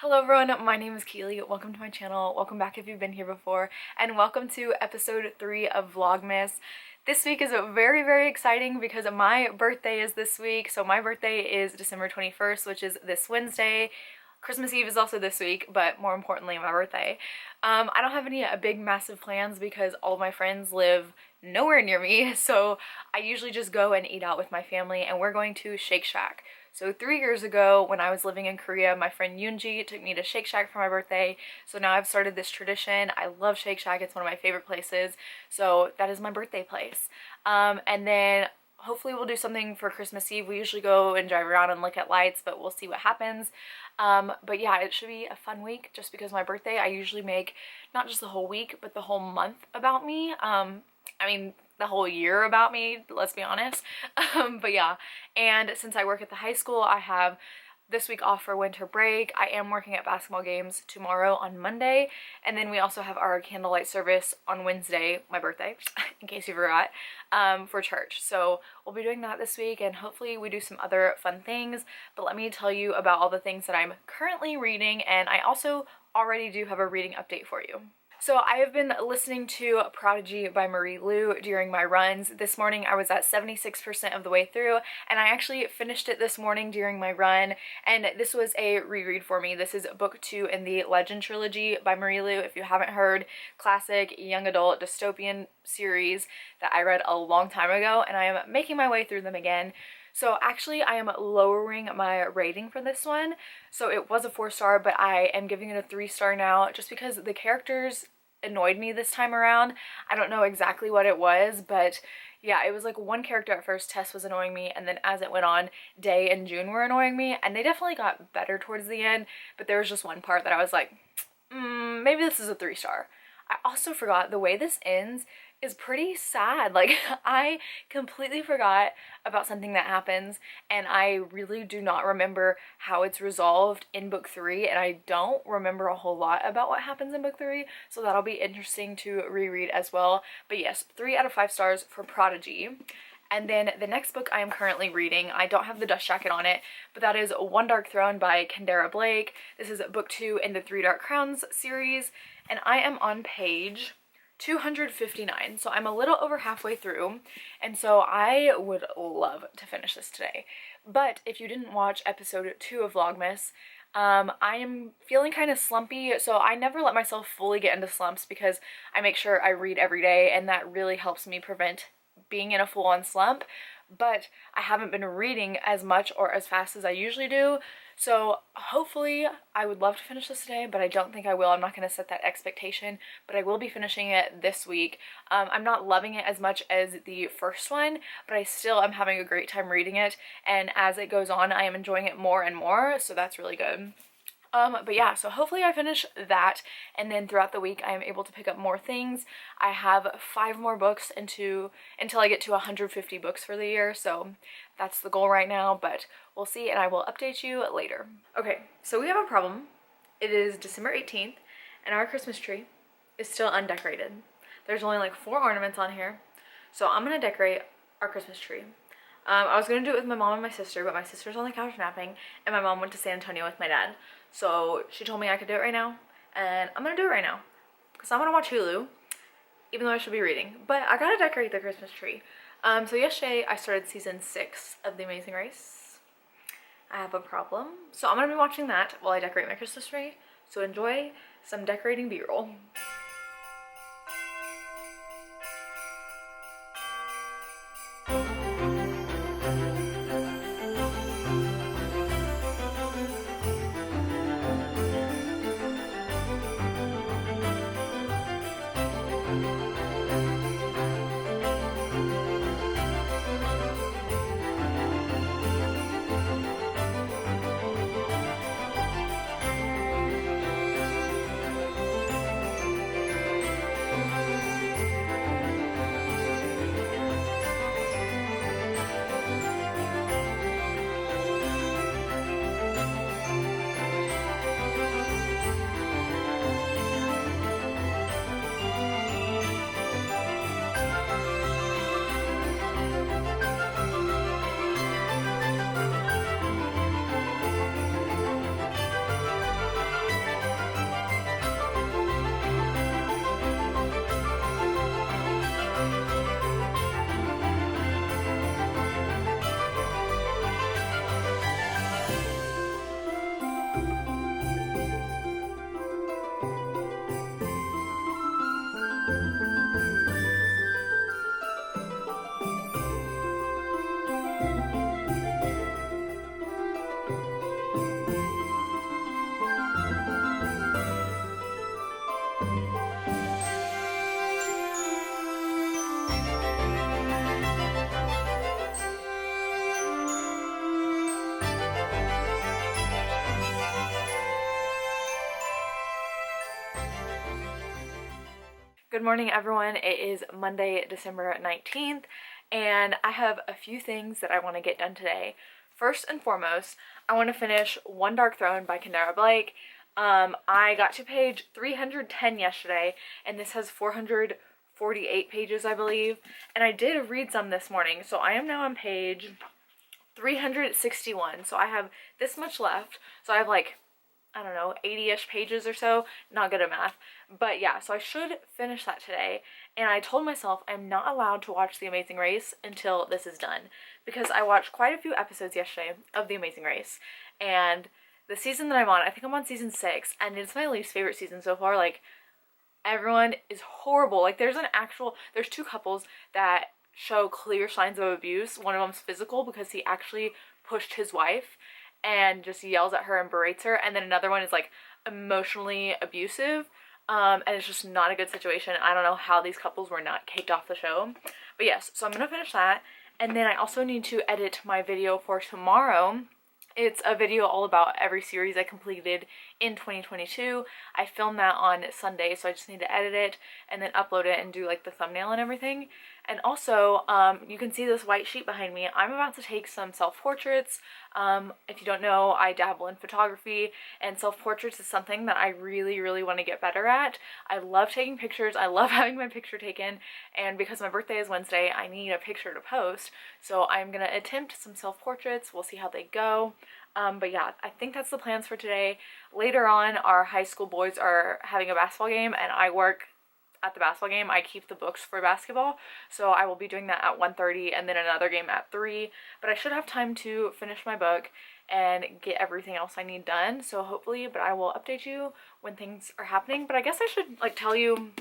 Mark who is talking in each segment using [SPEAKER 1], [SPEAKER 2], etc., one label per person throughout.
[SPEAKER 1] Hello everyone, my name is Keely. Welcome to my channel. Welcome back if you've been here before, and welcome to episode 3 of Vlogmas. This week is very exciting because my birthday is this week. So my birthday is December 21st, which is this Wednesday. Christmas Eve is also this week, but more importantly, my birthday. I don't have any big massive plans because all of my friends live nowhere near me, so I usually just go and eat out with my family, and we're going to Shake Shack. So 3 years ago, when I was living in Korea, my friend Yoonji took me to Shake Shack for my birthday. So now I've started this tradition. I love Shake Shack. It's one of my favorite places. So that is my birthday place. And then hopefully we'll do something for Christmas Eve. We usually go and drive around and look at lights, but we'll see what happens. But yeah, it should be a fun week just because my birthday, I usually make not just the whole week, but the whole month about me. The whole year about me, let's be honest. But yeah, and since I work at the high school, I have this week off for winter break. I am working at basketball games tomorrow on Monday, and then we also have our candlelight service on Wednesday, my birthday, in case you forgot, for church. So we'll be doing that this week, and hopefully we do some other fun things. But let me tell you about all the things that I'm currently reading, and I also already do have a reading update for you. So I have been listening to Prodigy by Marie Lu during my runs. This morning I was at 76% of the way through, and I actually finished it this morning during my run, and this was a reread for me. This is book 2 in the Legend trilogy by Marie Lu. If you haven't heard, classic young adult dystopian series that I read a long time ago, and I am making my way through them again. So actually I am lowering my rating for this one. So it was a 4-star, but I am giving it a 3-star now just because the characters annoyed me this time around. I don't know exactly what it was, but yeah, it was like one character at first, Tess, was annoying me, and then as it went on, Day and June were annoying me, and they definitely got better towards the end, but there was just one part that I was like, maybe this is a 3-star. I also forgot the way this ends is pretty sad. Like, I completely forgot about something that happens, and I really do not remember how it's resolved in book 3, and I don't remember a whole lot about what happens in book 3, so that'll be interesting to reread as well. But yes, 3 out of 5 stars for Prodigy. And then the next book I am currently reading, I don't have the dust jacket on it, but that is One Dark Throne by Kendara Blake. This is book 2 in the 3 Dark Crowns series, and I am on page 259, so I'm a little over halfway through, and so I would love to finish this today. But if you didn't watch episode 2 of Vlogmas, I am feeling kind of slumpy, so I never let myself fully get into slumps because I make sure I read every day, and that really helps me prevent being in a full-on slump. But I haven't been reading as much or as fast as I usually do, so hopefully I would love to finish this today, but I don't think I will. I'm not going to set that expectation, but I will be finishing it this week. I'm not loving it as much as the first one, but I still am having a great time reading it, and as it goes on I am enjoying it more and more, so that's really good. But yeah, so hopefully I finish that, and then throughout the week I am able to pick up more things. I have 5 more books until I get to 150 books for the year, so that's the goal right now, but we'll see, and I will update you later. Okay, so we have a problem. It is December 18th, and our Christmas tree is still undecorated. There's only like 4 ornaments on here, so I'm gonna decorate our Christmas tree. I was gonna do it with my mom and my sister, but my sister's on the couch napping, and my mom went to San Antonio with my dad. So she told me I could do it right now, and I'm gonna do it right now because I want to watch Hulu, even though I should be reading. But I gotta decorate the Christmas tree. So yesterday I started season 6 of The Amazing Race. I have a problem, so I'm gonna be watching that while I decorate my Christmas tree. So enjoy some decorating B-roll. Good morning, everyone. It is Monday, December 19th, and I have a few things that I want to get done today. First and foremost, I want to finish One Dark Throne by Kendra Blake. I got to page 310 yesterday, and this has 448 pages, I believe, and I did read some this morning, so I am now on page 361, so I have this much left, so I have like, I don't know, 80-ish pages or so. Not good at math. But yeah, so I should finish that today. And I told myself I'm not allowed to watch The Amazing Race until this is done. Because I watched quite a few episodes yesterday of The Amazing Race. And the season that I'm on, I think I'm on season 6. And it's my least favorite season so far. Like, everyone is horrible. Like, there's two couples that show clear signs of abuse. One of them's physical because he actually pushed his wife and just yells at her and berates her, and then another one is like emotionally abusive, and it's just not a good situation. I don't know how these couples were not kicked off the show, but yes, so I'm gonna finish that, and then I also need to edit my video for tomorrow. It's a video all about every series I completed in 2022. I filmed that on Sunday, so I just need to edit it and then upload it and do like the thumbnail and everything. And also, you can see this white sheet behind me. I'm about to take some self-portraits. If you don't know, I dabble in photography, and self-portraits is something that I really, really want to get better at. I love taking pictures. I love having my picture taken, and because my birthday is Wednesday, I need a picture to post. So I'm going to attempt some self-portraits. We'll see how they go. But yeah, I think that's the plans for today. Later on, our high school boys are having a basketball game, and I work at the basketball game. I keep the books for basketball, so I will be doing that at 1:30 and then another game at 3, but I should have time to finish my book and get everything else I need done, so hopefully, but I will update you when things are happening. But I guess I should like tell you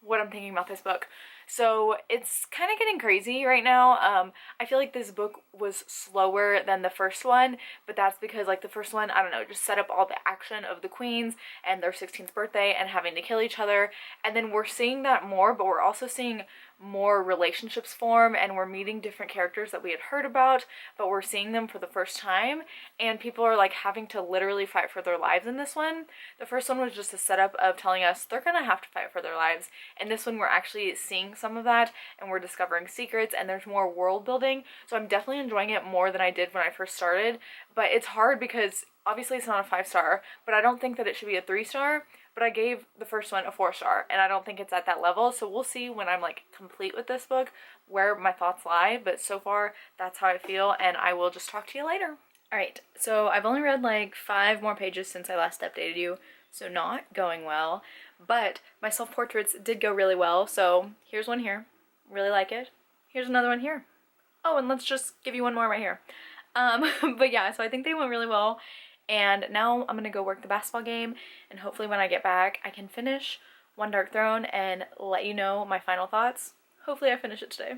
[SPEAKER 1] what I'm thinking about this book. So it's kind of getting crazy right now. I feel like this book was slower than the first one, but that's because like the first one, I don't know, just set up all the action of the queens and their 16th birthday and having to kill each other. And then we're seeing that more, but we're also seeing more relationships form, and we're meeting different characters that we had heard about, but we're seeing them for the first time, and people are like having to literally fight for their lives in this one. The first one was just a setup of telling us they're gonna have to fight for their lives, and this one we're actually seeing some of that, and we're discovering secrets, and there's more world building, so I'm definitely enjoying it more than I did when I first started. But it's hard because obviously it's not a 5-star, but I don't think that it should be a 3-star. But I gave the first one a 4-star, and I don't think it's at that level, so we'll see when I'm like complete with this book where my thoughts lie. But so far that's how I feel, and I will just talk to you later. Alright, so I've only read like 5 more pages since I last updated you, so not going well, but my self-portraits did go really well. So here's one here, really like it. Here's another one here. Oh, and let's just give you one more right here. But yeah, so I think they went really well. And now I'm gonna go work the basketball game, and hopefully when I get back I can finish One Dark Throne and let you know my final thoughts. Hopefully I finish it today.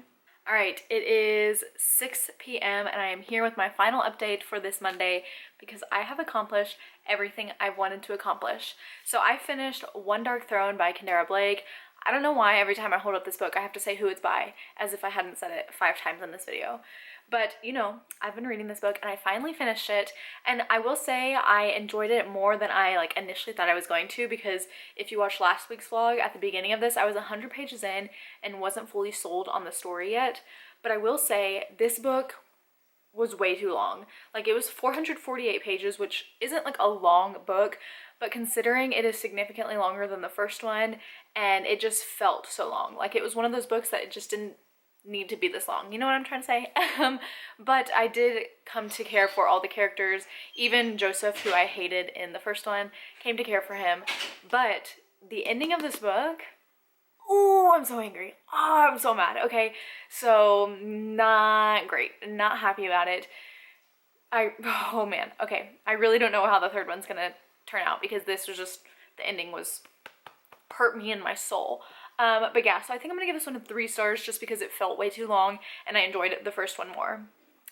[SPEAKER 1] Alright, it is 6 p.m. and I am here with my final update for this Monday because I have accomplished everything I've wanted to accomplish. So I finished One Dark Throne by Kendra Blake. I don't know why every time I hold up this book I have to say who it's by, as if I hadn't said it 5 times in this video. But, you know, I've been reading this book and I finally finished it, and I will say I enjoyed it more than I like initially thought I was going to, because if you watched last week's vlog at the beginning of this, I was 100 pages in and wasn't fully sold on the story yet. But I will say this book was way too long. Like, it was 448 pages, which isn't like a long book, but considering it is significantly longer than the first one, and it just felt so long. Like, it was one of those books that it just didn't need to be this long, you know what I'm trying to say? But I did come to care for all the characters. Even Joseph, who I hated in the first one, came to care for him. But the ending of this book, oh, I'm so angry. Oh, I'm so mad. Okay, so not great, not happy about it. Oh man, okay, I really don't know how the third one's gonna turn out, because this was just, the ending was hurt me in my soul. But yeah, so I think I'm gonna give this one 3 stars just because it felt way too long and I enjoyed the first one more.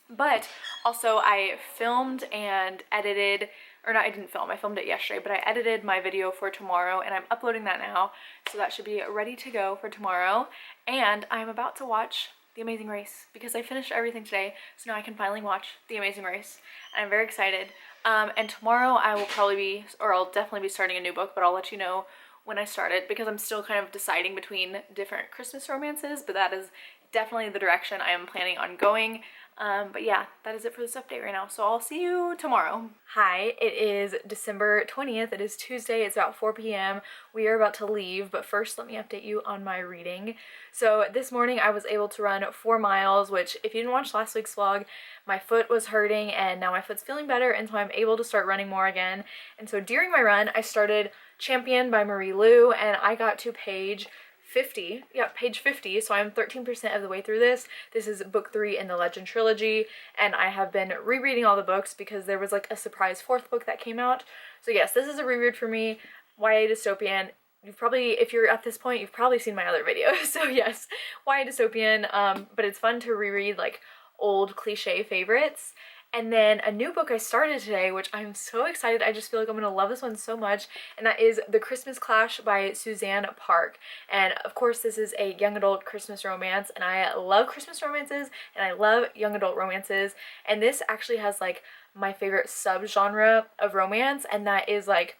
[SPEAKER 1] But also I filmed and edited, or not, I didn't film, I filmed it yesterday, but I edited my video for tomorrow and I'm uploading that now. So that should be ready to go for tomorrow. And I'm about to watch The Amazing Race because I finished everything today. So now I can finally watch The Amazing Race. And I'm very excited. And tomorrow I will probably be, or I'll definitely be starting a new book, but I'll let you know when I start it because I'm still kind of deciding between different Christmas romances, but that is definitely the direction I am planning on going. But yeah, that is it for this update right now. So I'll see you tomorrow. Hi, it is December 20th. It is Tuesday. It's about 4 p.m. We are about to leave, but first let me update you on my reading. So this morning I was able to run 4 miles, which if you didn't watch last week's vlog, my foot was hurting and now my foot's feeling better, and so I'm able to start running more again. And so during my run, I started Champion by Marie Lu, and I got to page 50. Yeah, page 50. So I'm 13% of the way through this. This is book 3 in the Legend trilogy, and I have been rereading all the books because there was like a surprise 4th book that came out. So yes, this is a reread for me. YA dystopian. You've probably, if you're at this point, you've probably seen my other videos. So yes, YA dystopian, but it's fun to reread like old cliche favorites. And then a new book I started today, which I'm so excited. I just feel like I'm going to love this one so much. And that is The Christmas Clash by Suzanne Park. And of course, this is a young adult Christmas romance. And I love Christmas romances and I love young adult romances. And this actually has like my favorite subgenre of romance. And that is like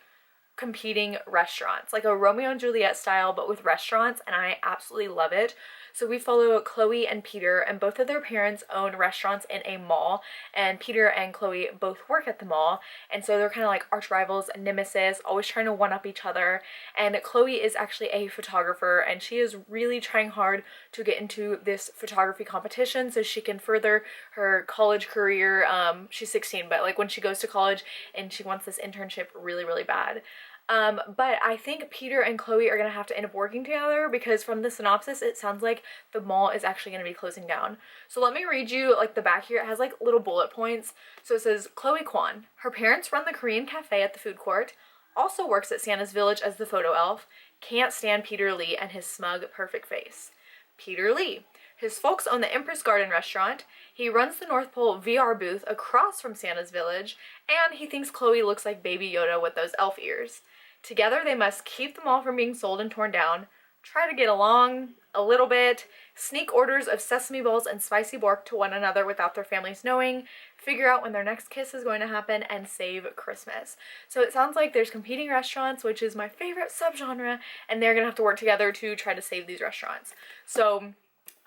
[SPEAKER 1] competing restaurants, like a Romeo and Juliet style, but with restaurants. And I absolutely love it. So we follow Chloe and Peter, and both of their parents own restaurants in a mall, and Peter and Chloe both work at the mall, and so they're kind of like arch rivals, nemesis, always trying to one-up each other. And Chloe is actually a photographer, and she is really trying hard to get into this photography competition so she can further her college career. She's 16, but like when she goes to college, and she wants this internship really, really bad. But I think Peter and Chloe are going to have to end up working together because from the synopsis, it sounds like the mall is actually going to be closing down. So let me read you like the back here. It has like little bullet points. So it says, Chloe Kwan, her parents run the Korean cafe at the food court, also works at Santa's village as the photo elf, can't stand Peter Lee and his smug, perfect face. Peter Lee. His folks own the Empress Garden restaurant, he runs the North Pole VR booth across from Santa's village, and he thinks Chloe looks like Baby Yoda with those elf ears. Together they must keep the mall from being sold and torn down, try to get along a little bit, sneak orders of sesame balls and spicy pork to one another without their families knowing, figure out when their next kiss is going to happen, and save Christmas. So it sounds like there's competing restaurants, which is my favorite subgenre, and they're gonna have to work together to try to save these restaurants. So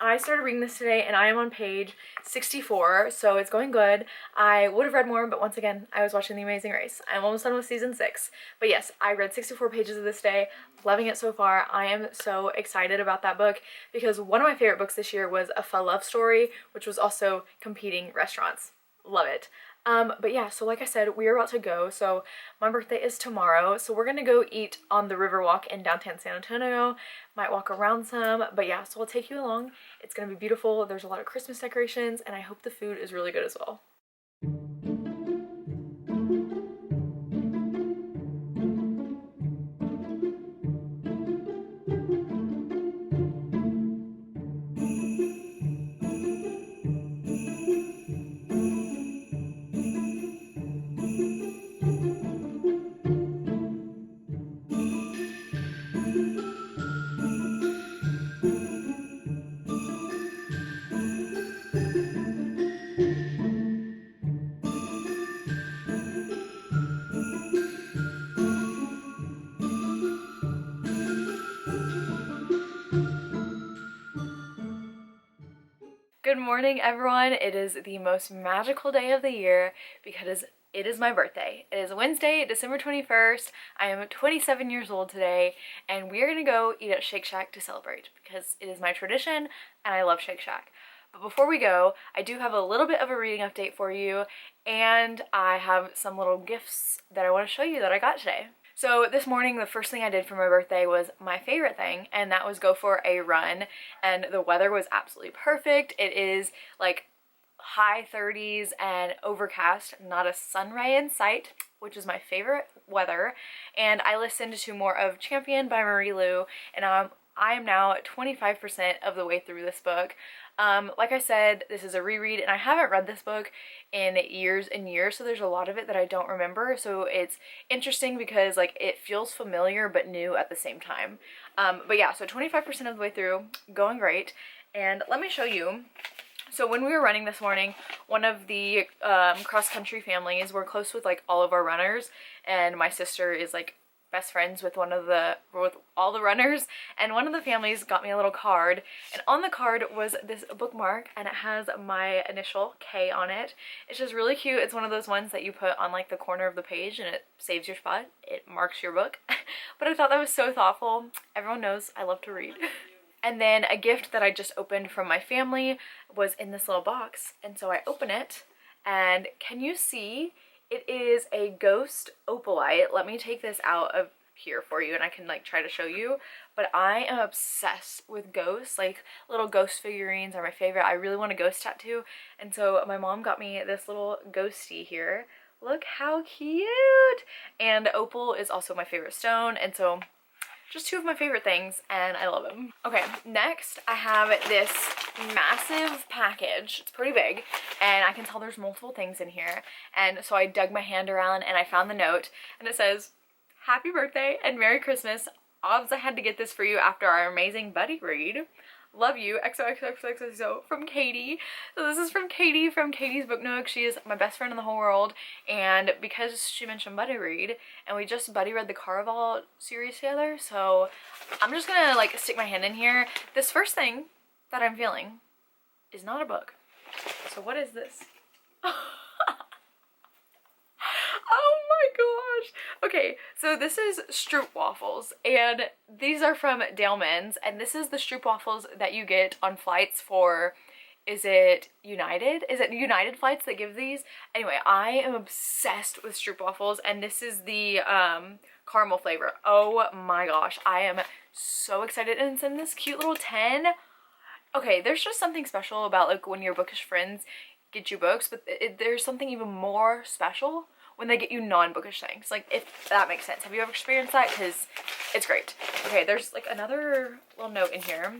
[SPEAKER 1] I started reading this today and I am on page 64, so it's going good. I would have read more, but once again, I was watching The Amazing Race. I'm almost done with season 6. But yes, I read 64 pages of this day, loving it so far. I am so excited about that book because one of my favorite books this year was A Pho Love Story, which was also competing restaurants. Love it. But yeah, so like I said, we are about to go. So my birthday is tomorrow. So we're gonna go eat on the Riverwalk in downtown San Antonio. Might walk around some, but yeah, so I'll take you along. It's gonna be beautiful. There's a lot of Christmas decorations and I hope the food is really good as well. Good morning, everyone. It is the most magical day of the year because it is my birthday. It is Wednesday, December 21st. I am 27 years old today, and we are gonna go eat at Shake Shack to celebrate because it is my tradition and I love Shake Shack. But before we go, I do have a little bit of a reading update for you, and I have some little gifts that I want to show you that I got today. So this morning, the first thing I did for my birthday was my favorite thing, and that was go for a run, and the weather was absolutely perfect. It is like high 30s and overcast, not a sun ray in sight, which is my favorite weather. And I listened to more of Champion by Marie Lu, and I am now 25% of the way through this book. Like I said, this is a reread, and I haven't read this book in years and years, so there's a lot of it that I don't remember, so it's interesting because like it feels familiar but new at the same time. But yeah, so 25% of the way through, going great. And let me show you. So when we were running this morning, one of the cross-country families, we're close with like all of our runners, and my sister is like best friends with with all the runners, and one of the families got me a little card, and on the card was this bookmark, and it has my initial K on it. It's just really cute. It's one of those ones that you put on like the corner of the page and it saves your spot. It marks your book. But I thought that was so thoughtful. Everyone knows I love to read. And then a gift that I just opened from my family was in this little box, and so I open it, and can you see? It is a ghost opalite. Let me take this out of here for you and I can like try to show you. But I am obsessed with ghosts. Like little ghost figurines are my favorite. I really want a ghost tattoo. And so my mom got me this little ghosty here. Look how cute. And opal is also my favorite stone. And so just two of my favorite things, and I love them. Okay, next I have this massive package. It's pretty big, and I can tell there's multiple things in here. And so I dug my hand around and I found the note, and it says, "Happy birthday and Merry Christmas. Obs, I had to get this for you after our amazing buddy read. Love you, XOXOXOXO, from Katie." So this is from Katie, from Katie's Book Nook. She is my best friend in the whole world, and because she mentioned buddy read, and we just buddy read the Caraval series together, so I'm just gonna like stick my hand in here. This first thing that I'm feeling is not a book. So what is this? Oh my gosh. Okay, so this is Stroop waffles, and these are from Daleman's, and this is the Stroop waffles that you get on flights for, is it United? Is it United flights that give these? Anyway, I am obsessed with Stroop waffles, and this is the caramel flavor. Oh my gosh, I am so excited. And it's in this cute little tin. Okay, there's just something special about like when your bookish friends get you books, but there's something even more special when they get you non-bookish things, like if that makes sense. Have you ever experienced that? Because it's great. Okay, there's like another little note in here.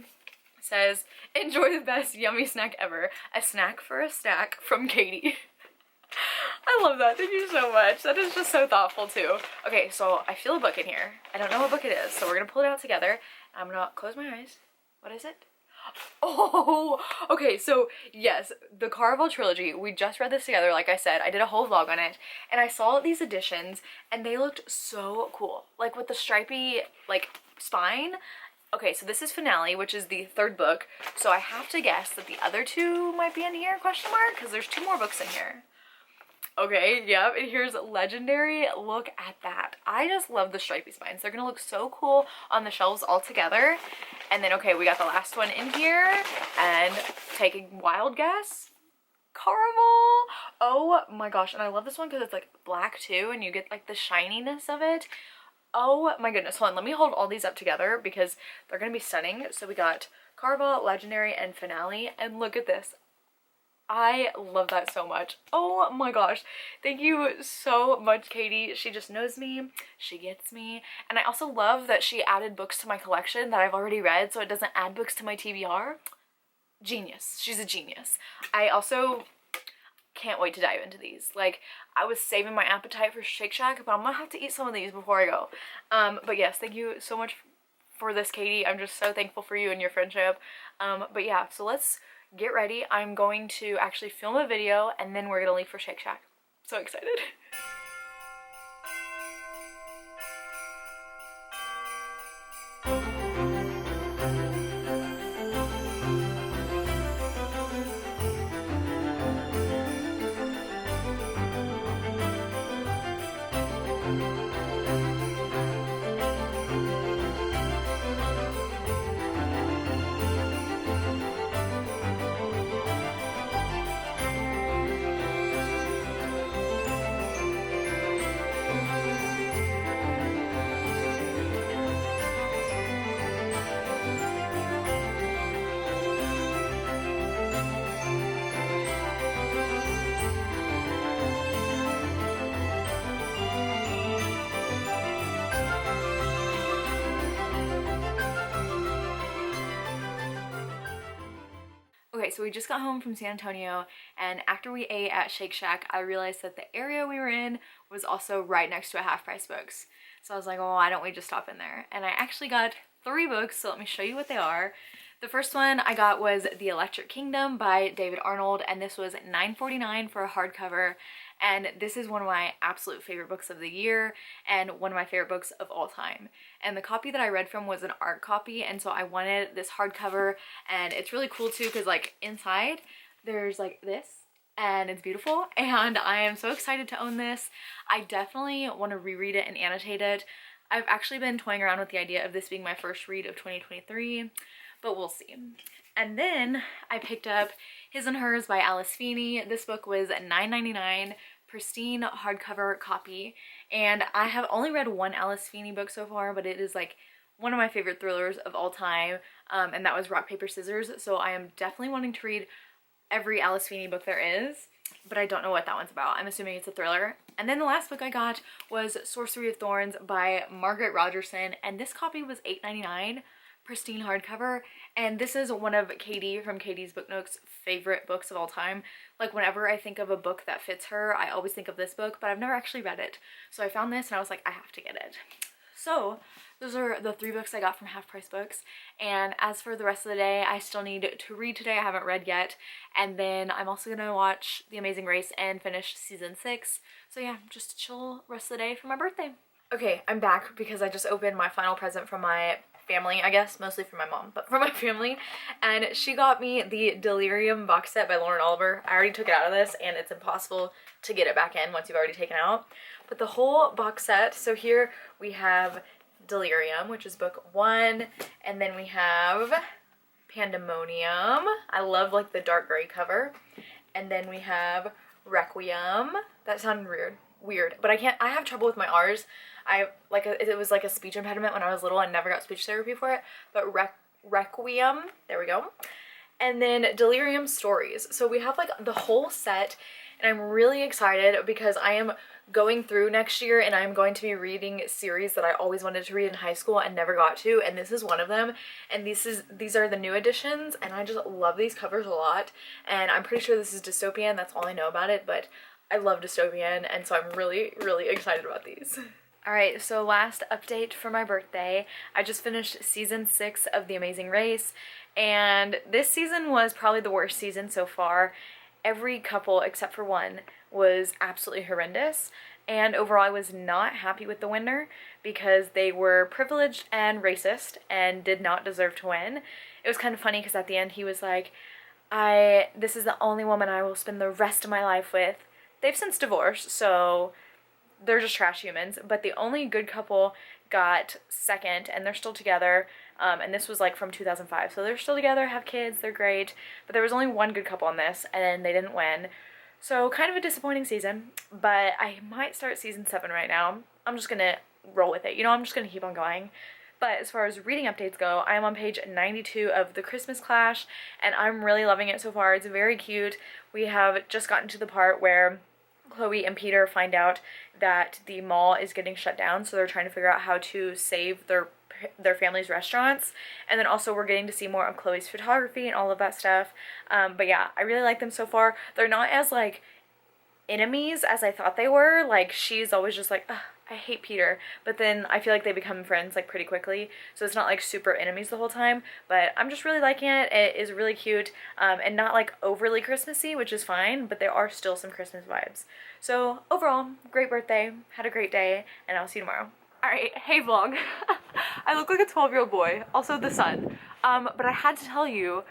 [SPEAKER 1] It says, "Enjoy the best yummy snack ever. A snack for a stack from Katie." I love that. Thank you so much. That is just so thoughtful too. Okay, so I feel a book in here. I don't know what book it is, so we're gonna pull it out together. I'm gonna close my eyes. What is it? Oh, okay, so yes, the Caraval trilogy, we just read this together. Like I said, I did a whole vlog on it, and I saw these editions and they looked so cool, like with the stripy like spine. Okay, so this is Finale, which is the third book, so I have to guess that the other two might be in here, question mark, because there's two more books in here. Okay, yep, and here's Legendary. Look at that. I just love the stripy spines. They're gonna look so cool on the shelves all together. And then, okay, we got the last one in here, and take a wild guess. Caramel. Oh my gosh, and I love this one because it's like black too, and you get like the shininess of it. Oh my goodness, hold on, let me hold all these up together because they're gonna be stunning. So we got Caraval, Legendary, and Finale, and look at this. I love that so much. Oh my gosh. Thank you so much, Katie. She just knows me. She gets me. And I also love that she added books to my collection that I've already read, so it doesn't add books to my TBR. Genius. She's a genius. I also can't wait to dive into these. Like, I was saving my appetite for Shake Shack, but I'm gonna have to eat some of these before I go. But yes, thank you so much for this, Katie. I'm just so thankful for you and your friendship. But yeah, so let's get ready. I'm going to actually film a video and then we're gonna leave for Shake Shack. So excited. Okay, so we just got home from San Antonio, and after we ate at Shake Shack, I realized that the area we were in was also right next to a Half Price Books. So I was like, well, why don't we just stop in there? And I actually got 3 books, so let me show you what they are. The first one I got was The Electric Kingdom by David Arnold, and this was $9.49 for a hardcover. and this is one of my absolute favorite books of the year and one of my favorite books of all time. And the copy that I read from was an art copy, and so I wanted this hardcover, and it's really cool too because like inside there's like this, and it's beautiful, and I am so excited to own this. I definitely want to reread it and annotate it. I've actually been toying around with the idea of this being my first read of 2023, but we'll see. And then I picked up His and Hers by Alice Feeney. This book was $9.99, pristine hardcover copy, and I have only read one Alice Feeney book so far, but it is like one of my favorite thrillers of all time, and that was Rock, Paper, Scissors. So I am definitely wanting to read every Alice Feeney book there is, but I don't know what that one's about. I'm assuming it's a thriller. And then the last book I got was Sorcery of Thorns by Margaret Rogerson, and this copy was $8.99, pristine hardcover, and this is one of Katie from Katie's Book Nook's favorite books of all time. Like whenever I think of a book that fits her, I always think of this book, but I've never actually read it. So I found this and I was like, I have to get it. So those are the 3 books I got from Half Price Books, and as for the rest of the day, I still need to read today. I haven't read yet, and then I'm also gonna watch The Amazing Race and finish season 6. So yeah, just a chill rest of the day for my birthday. Okay, I'm back because I just opened my final present from my family, I guess, mostly from my mom, but from my family, and she got me the Delirium box set by Lauren Oliver. I already took it out of this, and it's impossible to get it back in once you've already taken it out. But the whole box set, so here we have Delirium, which is book 1, and then we have Pandemonium. I love like the dark gray cover. And then we have Requiem. That sounded weird, but I have trouble with my R's. It was like a speech impediment when I was little and never got speech therapy for it, but Requiem, there we go. And then Delirium Stories. So we have like the whole set, and I'm really excited because I am going through next year and I'm going to be reading series that I always wanted to read in high school and never got to, and this is one of them. And these are the new editions, and I just love these covers a lot, and I'm pretty sure this is dystopian. That's all I know about it, but I love dystopian, and so I'm really excited about these. Alright, so last update for my birthday. I just finished season 6 of The Amazing Race, and this season was probably the worst season so far. Every couple except for one was absolutely horrendous, and overall I was not happy with the winner because they were privileged and racist and did not deserve to win. It was kind of funny because at the end he was like, this is the only woman I will spend the rest of my life with. They've since divorced, so they're just trash humans, but the only good couple got second, and they're still together, and this was like from 2005, so they're still together, have kids, they're great, but there was only one good couple on this, and they didn't win. So kind of a disappointing season, but I might start season 7 right now. I'm just gonna roll with it, you know, I'm just gonna keep on going. But as far as reading updates go, I am on page 92 of The Christmas Clash, and I'm really loving it so far. It's very cute. We have just gotten to the part where Chloe and Peter find out that the mall is getting shut down, so they're trying to figure out how to save their family's restaurants. And then also we're getting to see more of Chloe's photography and all of that stuff. But yeah, I really like them so far. They're not as like enemies as I thought they were. Like she's always just like, I hate Peter, but then I feel like they become friends like pretty quickly, so it's not like super enemies the whole time. But I'm just really liking it. It is really cute, and not like overly Christmassy, which is fine, but there are still some Christmas vibes. So overall, great birthday, had a great day, and I'll see you tomorrow. Alright, hey vlog. I look like a 12-year-old boy, also the sun, but I had to tell you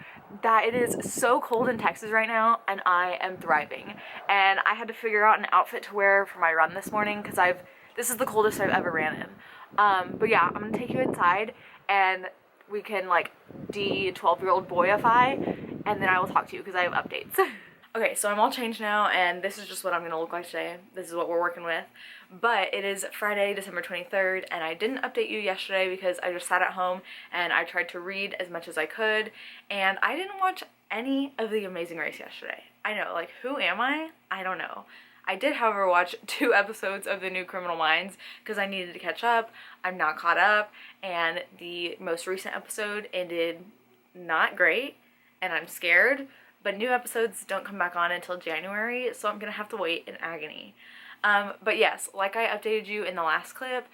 [SPEAKER 1] that it is so cold in Texas right now, and I am thriving. And I had to figure out an outfit to wear for my run this morning because this is the coldest I've ever ran in. But yeah, I'm gonna take you inside and we can like de-12-year-old boyify, and then I will talk to you because I have updates. Okay, so I'm all changed now, and this is just what I'm gonna look like today. This is what we're working with. But it is Friday, December 23rd, and I didn't update you yesterday because I just sat at home and I tried to read as much as I could, and I didn't watch any of The Amazing Race yesterday. I know, like, who am I? I don't know. I did, however, watch 2 episodes of the new Criminal Minds because I needed to catch up. I'm not caught up, and the most recent episode ended not great, and I'm scared, but new episodes don't come back on until January, so I'm gonna have to wait in agony. But yes, like I updated you in the last clip,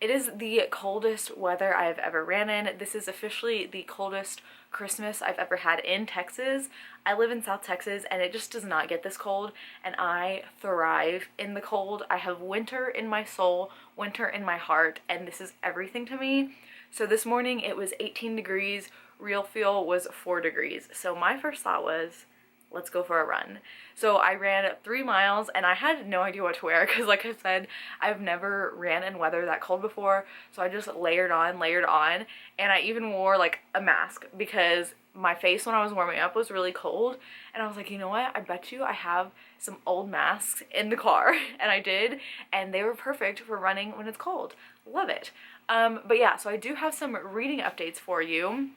[SPEAKER 1] It is the coldest weather I have ever ran in. This is officially the coldest Christmas I've ever had in Texas. I live in South Texas and it just does not get this cold, and I thrive in the cold. I have winter in my soul, winter in my heart, and this is everything to me. So this morning it was 18 degrees, real feel was 4 degrees. So my first thought was, let's go for a run. So I ran 3 miles and I had no idea what to wear because, like I said, I've never ran in weather that cold before. So I just layered on, and I even wore like a mask because my face when I was warming up was really cold. And I was like, you know what? I bet you I have some old masks in the car. And I did, and they were perfect for running when it's cold. Love it. But yeah, so I do have some reading updates for you.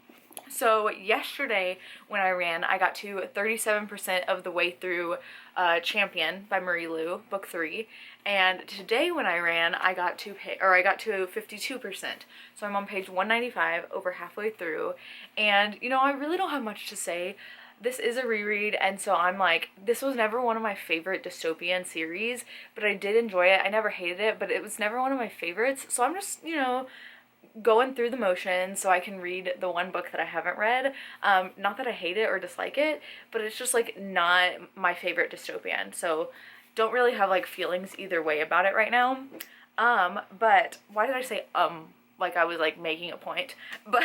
[SPEAKER 1] So yesterday when I ran, I got to 37% of the way through Champion by Marie Lu, book 3. And today when I ran, I got to 52%. So I'm on page 195, over halfway through. And you know, I really don't have much to say. This is a reread, and so I'm like, this was never one of my favorite dystopian series, but I did enjoy it. I never hated it, but it was never one of my favorites. So I'm just, you know, going through the motions so I can read the one book that I haven't read. Not that I hate it or dislike it, but it's just like not my favorite dystopian. So don't really have like feelings either way about it right now. But why did I say like I was like making a point? But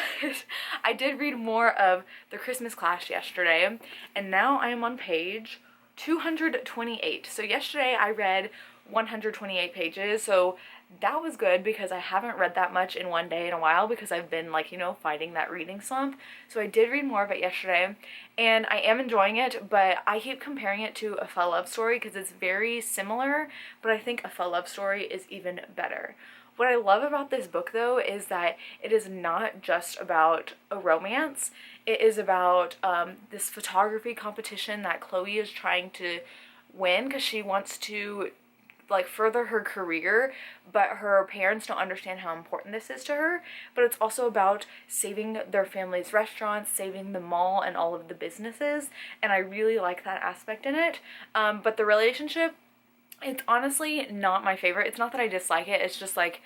[SPEAKER 1] I did read more of The Christmas Clash yesterday, and now I am on page 228. So yesterday I read 128 pages, so that was good because I haven't read that much in one day in a while because I've been like, you know, fighting that reading slump. So I did read more of it yesterday and I am enjoying it, but I keep comparing it to A Fell Love Story because it's very similar, but I think A Fell Love Story is even better. What I love about this book though is that it is not just about a romance. It is about this photography competition that Chloe is trying to win because she wants to like further her career, but her parents don't understand how important this is to her. But it's also about saving their family's restaurants, saving the mall and all of the businesses, and I really like that aspect in it. But the relationship, it's honestly not my favorite. It's not that I dislike it, it's just like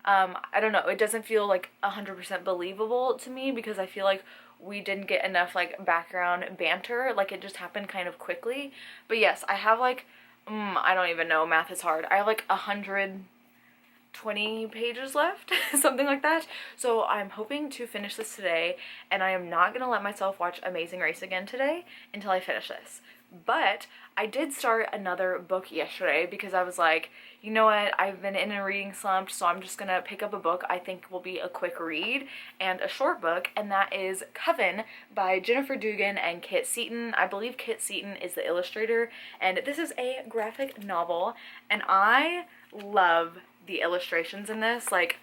[SPEAKER 1] I don't know, it doesn't feel like 100% believable to me because I feel like we didn't get enough like background banter, like it just happened kind of quickly. But yes, I have like I don't even know, math is hard. I have like 120 pages left, something like that. So I'm hoping to finish this today, and I am not gonna let myself watch Amazing Race again today until I finish this. But I did start another book yesterday because I was like, you know what, I've been in a reading slump, so I'm just gonna pick up a book I think will be a quick read and a short book, and that is Coven by Jennifer Dugan and Kit Seaton. I believe Kit Seaton is the illustrator, and this is a graphic novel, and I love the illustrations in this. Like,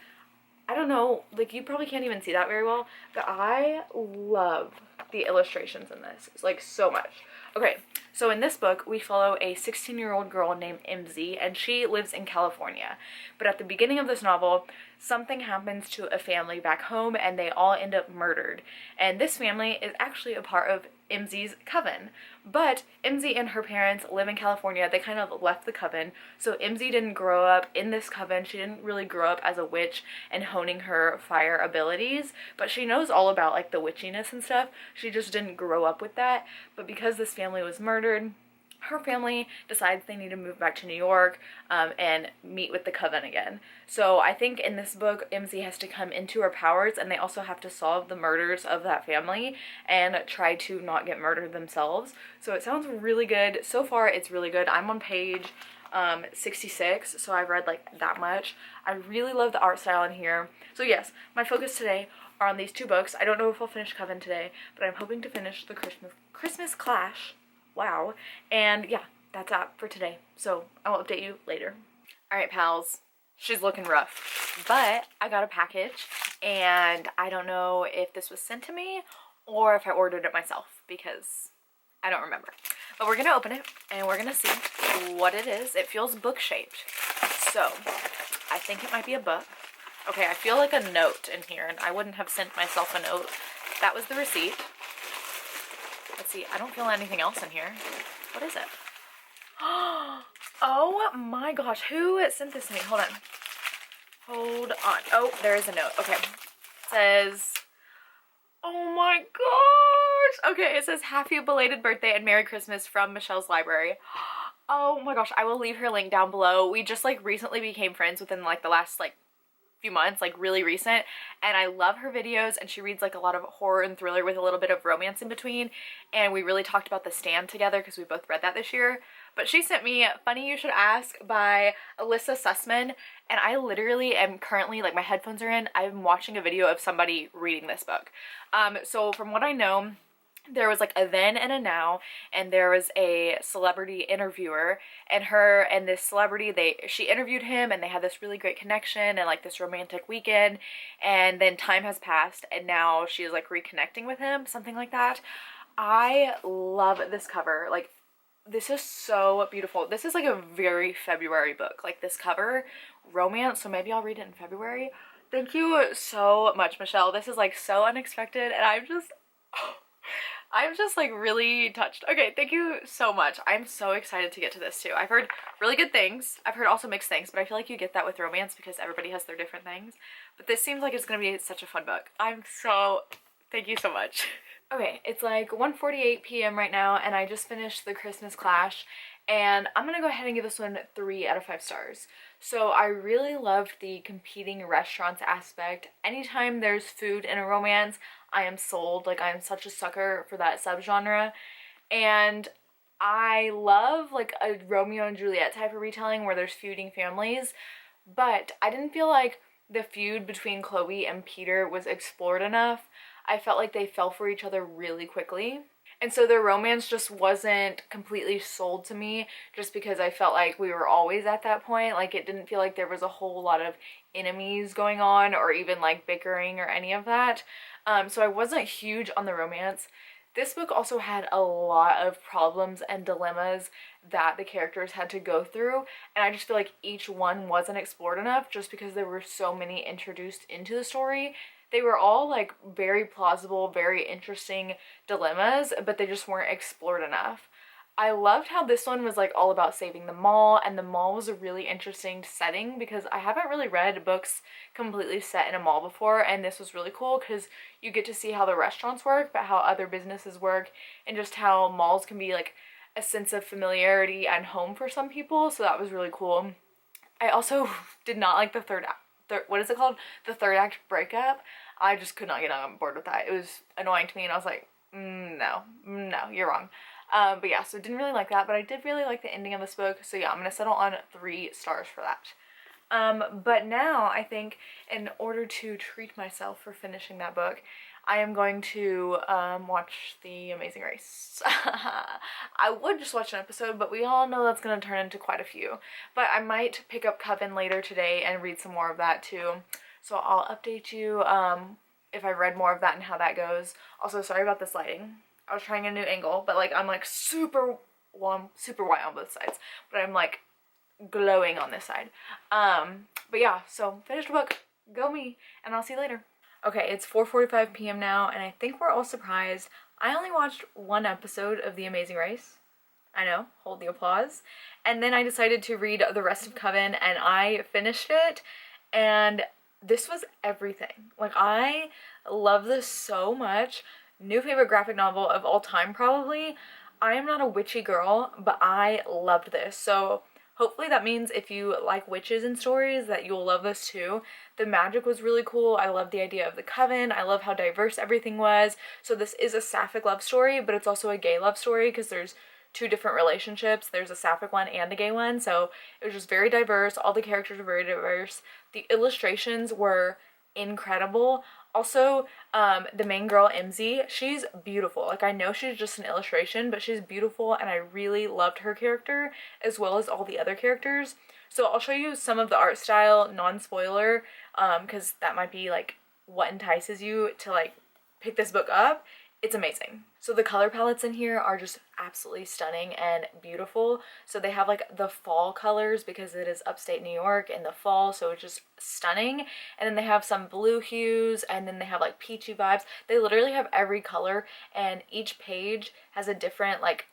[SPEAKER 1] I don't know, like you probably can't even see that very well, but I love the illustrations in this. It's like so much. Okay, so in this book, we follow a 16-year-old girl named MZ, and she lives in California. But at the beginning of this novel, something happens to a family back home, and they all end up murdered. And this family is actually a part of MZ's coven. But MZ and her parents live in California. They kind of left the coven. So MZ didn't grow up in this coven. She didn't really grow up as a witch and honing her fire abilities. But she knows all about like the witchiness and stuff. She just didn't grow up with that. But because this family was murdered, her family decides they need to move back to New York and meet with the coven again. So I think in this book, MZ has to come into her powers, and they also have to solve the murders of that family and try to not get murdered themselves. So it sounds really good. So far, it's really good. I'm on page 66, so I've read like that much. I really love the art style in here. So yes, my focus today are on these two books. I don't know if I'll finish Coven today, but I'm hoping to finish the Christmas Clash. Wow. And yeah, that's that for today. So I will update you later. All right, pals. She's looking rough, but I got a package, and I don't know if this was sent to me or if I ordered it myself because I don't remember. But we're gonna open it and we're gonna see what it is. It feels book-shaped, so I think it might be a book. Okay, I feel like a note in here, and I wouldn't have sent myself a note. That was the receipt. Let's see, I don't feel anything else in here. What is it? Oh my gosh, who sent this to me? Hold on. Hold on. Oh, there is a note. Okay. It says, oh my gosh. Okay, it says happy belated birthday and Merry Christmas from Michelle's library. Oh my gosh, I will leave her link down below. We just like recently became friends within like the last like few months, like really recent, and I love her videos, and she reads like a lot of horror and thriller with a little bit of romance in between, and we really talked about The Stand together because we both read that this year. But she sent me Funny You Should Ask by Alyssa Sussman, and I literally am currently, like my headphones are in, I'm watching a video of somebody reading this book. So from what I know, there was like a then and a now, and there was a celebrity interviewer, and her and this celebrity, she interviewed him, and they had this really great connection and like this romantic weekend, and then time has passed and now she is like reconnecting with him, something like that. I love this cover. Like, this is so beautiful. This is like a very February book, like this cover, romance, so maybe I'll read it in February. Thank you so much, Michelle. This is like so unexpected, and I'm just like really touched. Okay, thank you so much. I'm so excited to get to this too. I've heard really good things. I've heard also mixed things, but I feel like you get that with romance because everybody has their different things. But this seems like it's gonna be such a fun book. Thank you so much. Okay, it's like 1:48 p.m. right now, and I just finished The Christmas Clash, and I'm gonna go ahead and give this one 3 out of 5 stars. So I really loved the competing restaurants aspect. Anytime there's food in a romance, I am sold. Like, I am such a sucker for that subgenre. And I love like a Romeo and Juliet type of retelling where there's feuding families, but I didn't feel like the feud between Chloe and Peter was explored enough. I felt like they fell for each other really quickly. And so their romance just wasn't completely sold to me, just because I felt like we were always at that point. Like, it didn't feel like there was a whole lot of enemies going on or even like bickering or any of that. So I wasn't huge on the romance. This book also had a lot of problems and dilemmas that the characters had to go through, and I just feel like each one wasn't explored enough just because there were so many introduced into the story. They were all like very plausible, very interesting dilemmas, but they just weren't explored enough. I loved how this one was like all about saving the mall, and the mall was a really interesting setting because I haven't really read books completely set in a mall before, and this was really cool because you get to see how the restaurants work, but how other businesses work, and just how malls can be like a sense of familiarity and home for some people, so that was really cool. I also did not like the what is it called? The third act breakup. I just could not get on board with that. It was annoying to me, and I was like, no, you're wrong. But yeah, so didn't really like that, but I did really like the ending of this book, so yeah, I'm gonna settle on 3 stars for that. But now I think in order to treat myself for finishing that book, I am going to watch The Amazing Race. I would just watch an episode, but we all know that's gonna turn into quite a few. But I might pick up Coven later today and read some more of that too. So I'll update you if I read more of that and how that goes. Also, sorry about this lighting. I was trying a new angle, but like I'm like super white on both sides, but I'm like glowing on this side. But yeah, so finished the book, go me, and I'll see you later. Okay, it's 4:45 p.m. now, and I think we're all surprised. I only watched 1 episode of The Amazing Race. I know, hold the applause. And then I decided to read the rest of Coven, and I finished it, and this was everything. Like, I love this so much. New favorite graphic novel of all time, probably. I am not a witchy girl, but I loved this. So hopefully that means if you like witches and stories that you'll love this too. The magic was really cool. I love the idea of the coven. I love how diverse everything was. So this is a sapphic love story, but it's also a gay love story because there's 2 different relationships. There's a sapphic one and a gay one. So it was just very diverse. All the characters were very diverse. The illustrations were incredible. Also, the main girl, MZ, she's beautiful. Like, I know she's just an illustration, but she's beautiful, and I really loved her character, as well as all the other characters. So I'll show you some of the art style, non-spoiler, because that might be, like, what entices you to, like, pick this book up. It's amazing. So the color palettes in here are just absolutely stunning and beautiful. So they have like the fall colors because it is upstate New York in the fall, so it's just stunning. And then they have some blue hues, and then they have like peachy vibes. They literally have every color, and each page has a different like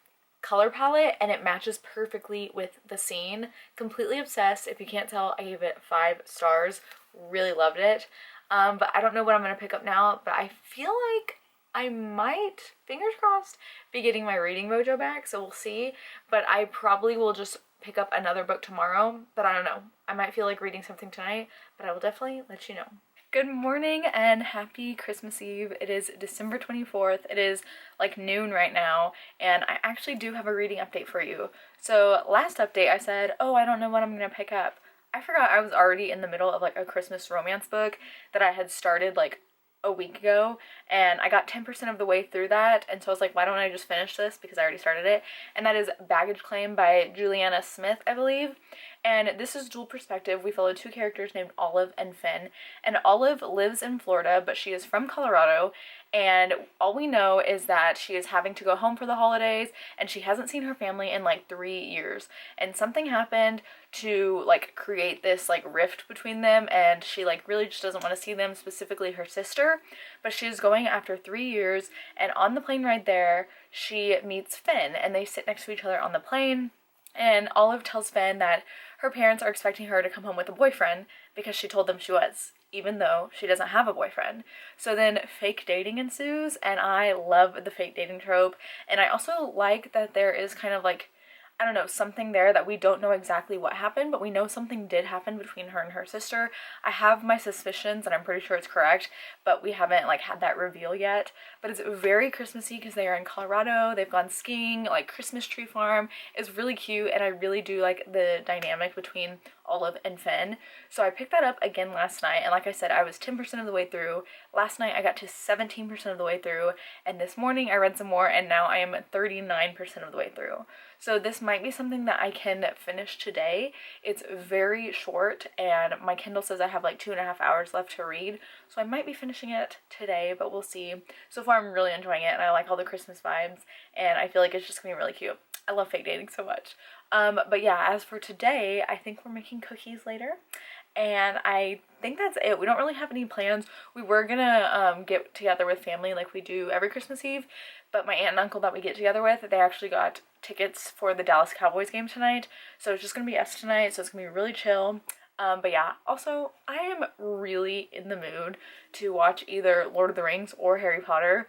[SPEAKER 1] color palette and it matches perfectly with the scene. Completely obsessed. If you can't tell, I gave it 5 stars. Really loved it. But I don't know what I'm going to pick up now, but I feel like I might, fingers crossed, be getting my reading mojo back, so we'll see. But I probably will just pick up another book tomorrow, but I don't know. I might feel like reading something tonight, but I will definitely let you know. Good morning and happy Christmas Eve. It is December 24th. It is like noon right now, and I actually do have a reading update for you. So last update I said, oh, I don't know what I'm going to pick up. I forgot I was already in the middle of like a Christmas romance book that I had started like a week ago, and I got 10% of the way through that, and so I was like, why don't I just finish this because I already started it. And that is Baggage Claim by Juliana Smith, I believe. And this is dual perspective. We follow 2 characters named Olive and Finn, and Olive lives in Florida, but she is from Colorado, and all we know is that she is having to go home for the holidays, and she hasn't seen her family in like 3 years, and something happened to like create this like rift between them, and she like really just doesn't want to see them, specifically her sister. But she's going after 3 years, and on the plane ride there she meets Finn, and they sit next to each other on the plane. And Olive tells Finn that her parents are expecting her to come home with a boyfriend because she told them she was, even though she doesn't have a boyfriend. So then fake dating ensues, and I love the fake dating trope. And I also like that there is kind of like, I don't know, something there that we don't know exactly what happened, but we know something did happen between her and her sister. I have my suspicions, and I'm pretty sure it's correct, but we haven't like had that reveal yet. But it's very Christmassy because they are in Colorado. They've gone skiing, like Christmas tree farm. It's really cute, and I really do like the dynamic between Olive and Finn. So I picked that up again last night, and like I said, I was 10% of the way through. Last night I got to 17% of the way through, and this morning I read some more, and now I am 39% of the way through. So this might be something that I can finish today. It's very short, and my Kindle says I have like 2.5 hours left to read, so I might be finishing it today, but we'll see. So far I'm really enjoying it, and I like all the Christmas vibes, and I feel like it's just gonna be really cute. I love fake dating so much. But yeah, as for today, I think we're making cookies later, and I think that's it. We don't really have any plans. We were gonna get together with family like we do every Christmas Eve, but my aunt and uncle that we get together with, they actually got tickets for the Dallas Cowboys game tonight, so it's just gonna be us tonight, so it's gonna be really chill. But yeah, also I am really in the mood to watch either Lord of the Rings or Harry Potter,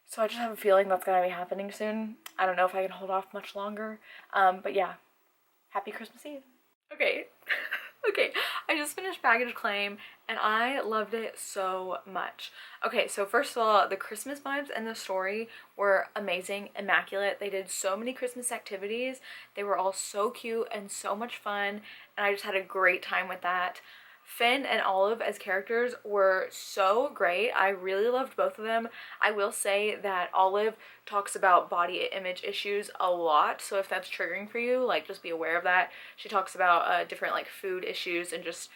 [SPEAKER 1] so I just have a feeling that's gonna be happening soon. I don't know if I can hold off much longer, but yeah, happy Christmas Eve. Okay. Okay, I just finished Baggage Claim, and I loved it so much. Okay, so first of all, the Christmas vibes and the story were amazing, immaculate. They did so many Christmas activities. They were all so cute and so much fun, and I just had a great time with that. Finn and Olive as characters were so great. I really loved both of them. I will say that Olive talks about body image issues a lot, so if that's triggering for you, like, just be aware of that. She talks about different like food issues and just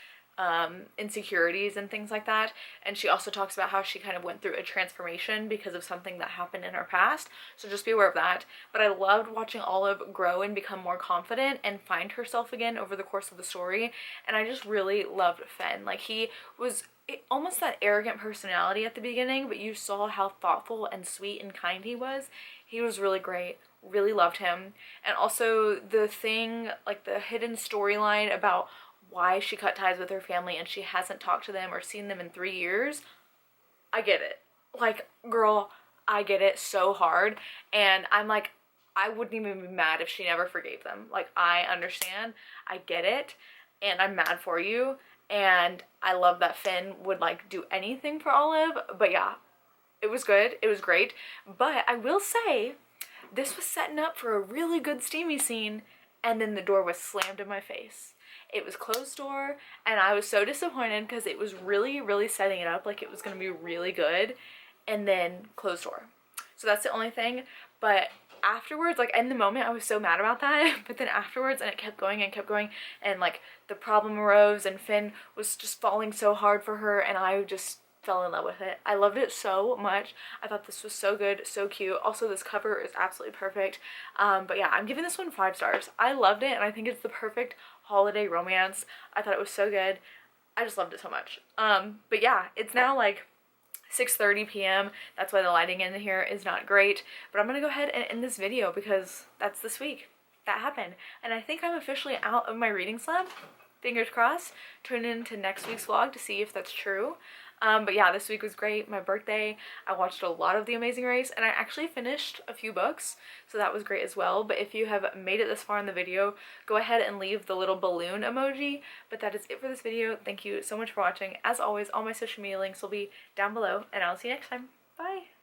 [SPEAKER 1] insecurities and things like that, and she also talks about how she kind of went through a transformation because of something that happened in her past, so just be aware of that. But I loved watching Olive grow and become more confident and find herself again over the course of the story, and I just really loved Finn. Like, he was almost that arrogant personality at the beginning, but you saw how thoughtful and sweet and kind he was. He was really great. Really loved him. And also the thing, like the hidden storyline about why she cut ties with her family and she hasn't talked to them or seen them in 3 years, I get it. Like, girl, I get it so hard. And I'm like, I wouldn't even be mad if she never forgave them. Like, I understand, I get it, and I'm mad for you. And I love that Finn would like do anything for Olive. But yeah, it was good, it was great. But I will say, this was setting up for a really good steamy scene, and then the door was slammed in my face. It was closed door, and I was so disappointed because it was really, really setting it up like it was going to be really good, and then closed door. So that's the only thing. But afterwards, like in the moment, I was so mad about that, but then afterwards, and it kept going and kept going, and like the problem arose, and Finn was just falling so hard for her, and I just fell in love with it. I loved it so much. I thought this was so good, so cute. Also, this cover is absolutely perfect. But yeah, I'm giving this one 5 stars. I loved it, and I think it's the perfect holiday romance. I thought it was so good. I just loved it so much. But yeah, it's now like 6:30 p.m. That's why the lighting in here is not great. But I'm gonna go ahead and end this video because that's this week. That happened. And I think I'm officially out of my reading slump. Fingers crossed. Tune in to next week's vlog to see if that's true. But yeah, this week was great. My birthday, I watched a lot of The Amazing Race, and I actually finished a few books, so that was great as well. But if you have made it this far in the video, go ahead and leave the little balloon emoji. But that is it for this video. Thank you so much for watching. As always, all my social media links will be down below, and I'll see you next time. Bye!